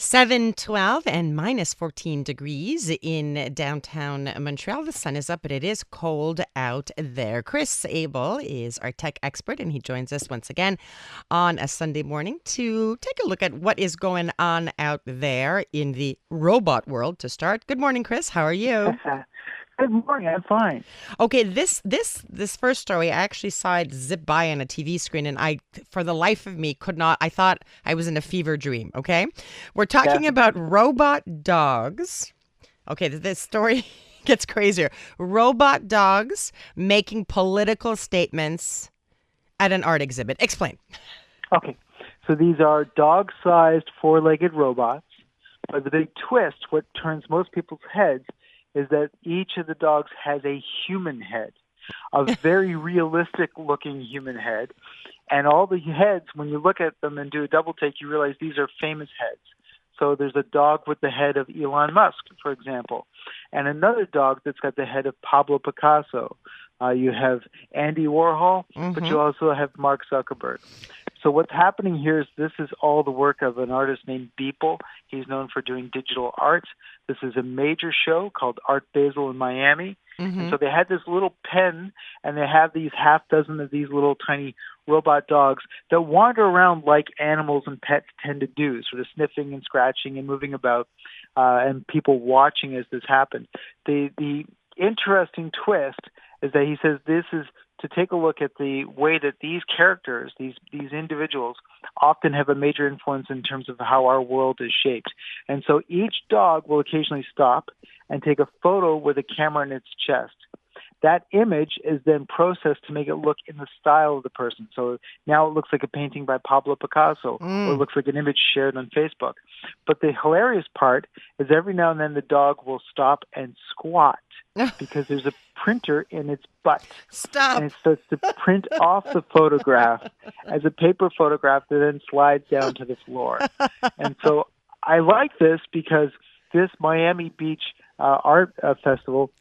7:12 and minus 14 degrees in downtown Montreal. The sun is up, but it is cold out there. Chris Abel is our tech expert, and he joins us once again on a Sunday morning to take a look at what is going on out there in the robot world to start. Good morning, Chris. How are you? Good morning. I'm fine. Okay, this first story, I actually saw it zip by on a TV screen, and I, for the life of me, could not. I thought I was in a fever dream. Okay, we're Yeah. talking about robot dogs. Okay, this story gets crazier. Robot dogs making political statements at an art exhibit. Explain. Okay. So these are dog-sized four-legged robots. But the big twist, what turns most people's heads, is that each of the dogs has a human head, a very realistic-looking human head. And all the heads, when you look at them and do a double take, you realize these are famous heads. So there's a dog with the head of Elon Musk, for example, and another dog that's got the head of Pablo Picasso. You have Andy Warhol, but you also have Mark Zuckerberg. So what's happening here is this is all the work of an artist named Beeple. He's known for doing digital art. This is a major show called Art Basel in Miami. And so they had this little pen, and they have these half dozen of these little tiny robot dogs that wander around like animals and pets tend to do, sort of sniffing and scratching and moving about, and people watching as this happened. The interesting twist is that he says this is to take a look at the way that these characters, these individuals, often have a major influence in terms of how our world is shaped. And so each dog will occasionally stop and take a photo with a camera in its chest. That image is then processed to make it look in the style of the person. So now it looks like a painting by Pablo Picasso, or it looks like an image shared on Facebook. But the hilarious part is every now and then the dog will stop and squat because there's a printer in its butt. Stop. And it starts to print off the photograph as a paper photograph that then slides down to the floor. And so I like this because this Miami Beach art festival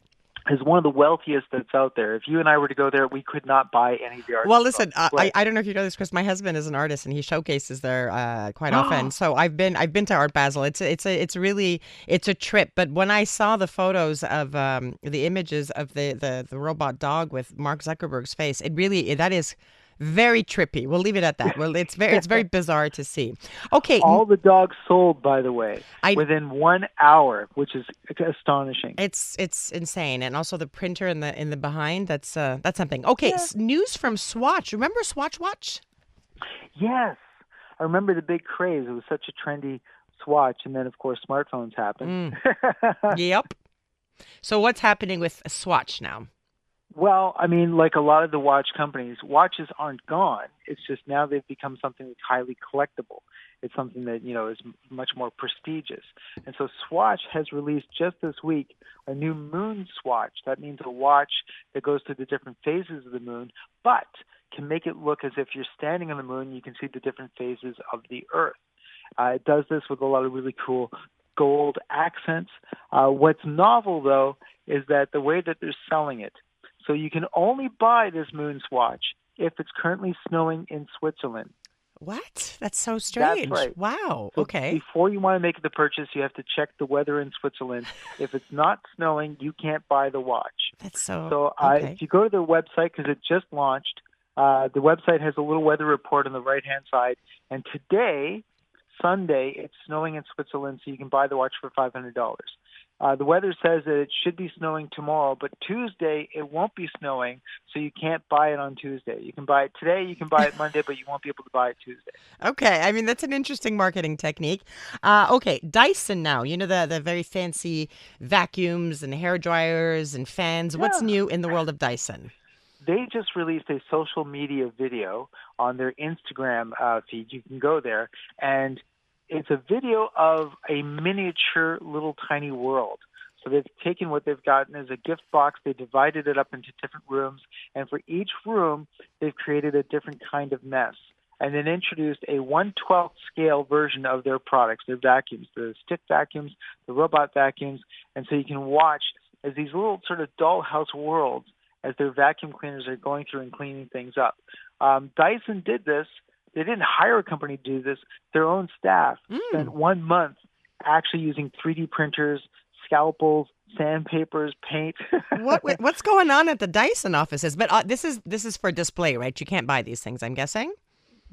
is one of the wealthiest that's out there. If you and I were to go there, we could not buy any of the art. Well, listen, I don't know if you know this, Chris. My husband is an artist, and he showcases there quite often. So I've been to Art Basel. It's a trip. But when I saw the photos of the images of the robot dog with Mark Zuckerberg's face, that is very trippy. We'll leave it at that. Well, it's very bizarre to see. Okay, all the dogs sold, by the way, within 1 hour, which is astonishing. It's insane, and also the printer in the behind. That's something. Okay, Yeah. News from Swatch. Remember Swatch Watch? Yes, I remember the big craze. It was such a trendy Swatch, and then of course smartphones happened. Yep. So what's happening with Swatch now? Well, I mean, like a lot of the watch companies, watches aren't gone. It's just now they've become something that's highly collectible. It's something that, is much more prestigious. And so Swatch has released just this week a new MoonSwatch. That means a watch that goes through the different phases of the moon, but can make it look as if you're standing on the moon. You can see the different phases of the Earth. It does this with a lot of really cool gold accents. What's novel, though, is that the way that they're selling it, so you can only buy this MoonSwatch if it's currently snowing in Switzerland. What? That's so strange. That's right. Wow. So Okay. before you want to make the purchase, you have to check the weather in Switzerland. If it's not snowing, you can't buy the watch. That's so. So Okay. if you go to their website, because it just launched, the website has a little weather report on the right-hand side. And today, Sunday, it's snowing in Switzerland, so you can buy the watch for $500. The weather says that it should be snowing tomorrow, but Tuesday it won't be snowing, so you can't buy it on Tuesday. You can buy it today, you can buy it Monday, but you won't be able to buy it Tuesday. Okay. I mean, that's an interesting marketing technique. Okay. Dyson now. You know the very fancy vacuums and hair dryers and fans. What's Yeah. new in the world of Dyson? They just released a social media video on their Instagram feed. You can go there, and it's a video of a miniature little tiny world. So they've taken what they've gotten as a gift box, they divided it up into different rooms, and for each room, they've created a different kind of mess, and then introduced a 1/12 scale version of their products, their vacuums, the stick vacuums, the robot vacuums, and so you can watch as these little sort of dollhouse worlds as their vacuum cleaners are going through and cleaning things up. Dyson did this. They didn't hire a company to do this. Their own staff spent 1 month actually using 3D printers, scalpels, sandpapers, paint. What's going on at the Dyson offices? But this is for display, right? You can't buy these things, I'm guessing.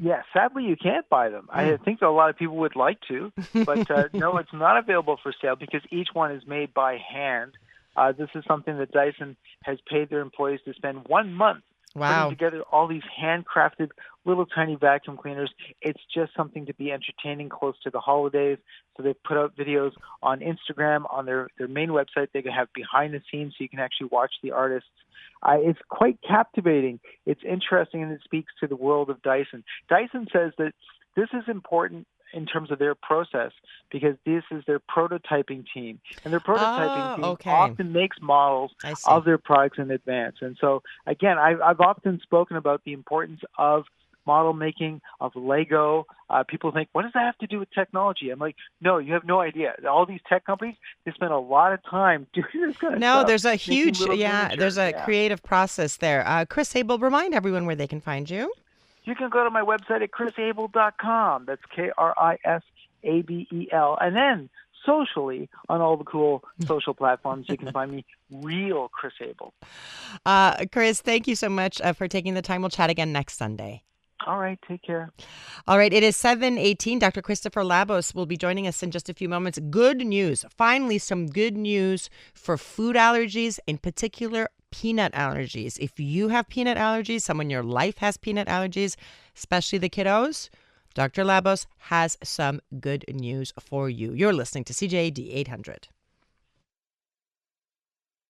Yeah, sadly you can't buy them. I think a lot of people would like to, but no, it's not available for sale because each one is made by hand. This is something that Dyson has paid their employees to spend 1 month putting together all these handcrafted little tiny vacuum cleaners. It's just something to be entertaining close to the holidays. So they've put out videos on Instagram, on their main website. They can have behind the scenes so you can actually watch the artists. It's quite captivating. It's interesting, and it speaks to the world of Dyson. Dyson says that this is important in terms of their process because this is their prototyping team. And their prototyping team often makes models of their products in advance. And so, again, I've often spoken about the importance of model making, of Lego. People think, what does that have to do with technology? I'm like, no, you have no idea. All these tech companies, they spend a lot of time doing this kind of stuff. No, there's a huge, there's a creative process there. Chris Abel, remind everyone where they can find you. You can go to my website at chrisabel.com. That's KRISABEL. And then socially, on all the cool social platforms, you can find me, Real Chris Abel. Chris, thank you so much for taking the time. We'll chat again next Sunday. All right, take care. All right, it is 7:18. Dr. Christopher Labos will be joining us in just a few moments. Good news. Finally, some good news for food allergies, in particular peanut allergies. If you have peanut allergies, someone in your life has peanut allergies, especially the kiddos, Dr. Labos has some good news for you. You're listening to CJAD 800.